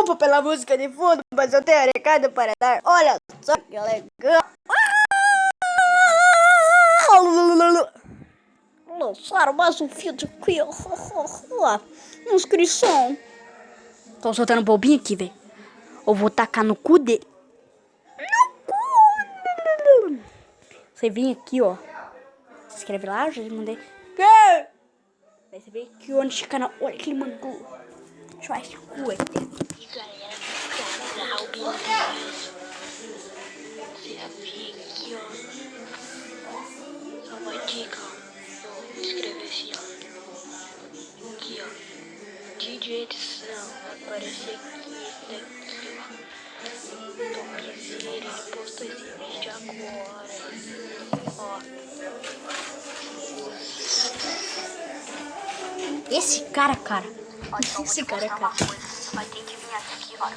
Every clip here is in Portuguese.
desculpa pela música de fundo, mas eu tenho um recado para dar. Olha só que legal. Lançaram mais um vídeo aqui. Inscrição. Tô soltando bobinho aqui, velho. Eu vou tacar no cu dele. No cu. Você vem aqui, ó. Se inscreve lá, eu já mandei. Aí você vem aqui, ó, nesse canal. Olha que ele mandou. Deixa eu ver esse cu aqui. E galera, canal beleza. Você vem aqui, ó. Só uma dica, ó. Vou escrever assim, ó. Aqui, ó. Vídeo edição. Vai aparecer aqui, daqui, ó. Topzera, ele postou esse vídeo agora. Ó. Esse cara. Olha, Esse cara. Você vai ter que vir aqui, ó.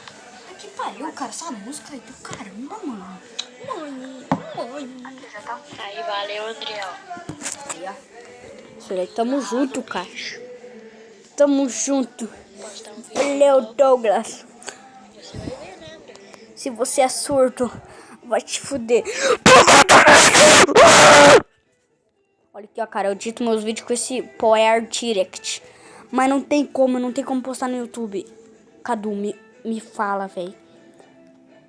Que pariu, cara. Essa música aí do caramba, mano. Mãe. Aqui já tá. Aí, valeu, André, ó. Aí, ó. Isso aí, tamo junto, cara. Tamo junto. Postar um vídeo. Valeu, Douglas. Você vai ver, né, André? Se você é surdo, vai te fuder. Olha aqui, ó, cara. Eu edito meus vídeos com esse Power Direct. Mas não tem como postar no YouTube. Cadu, me fala, velho.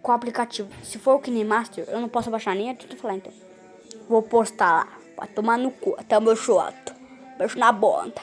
Qual aplicativo? Se for o KineMaster, eu não posso baixar nem adianta falar, então. Vou postar lá. Vai tomar no cu. Até o meu chato. Beijo na bunda.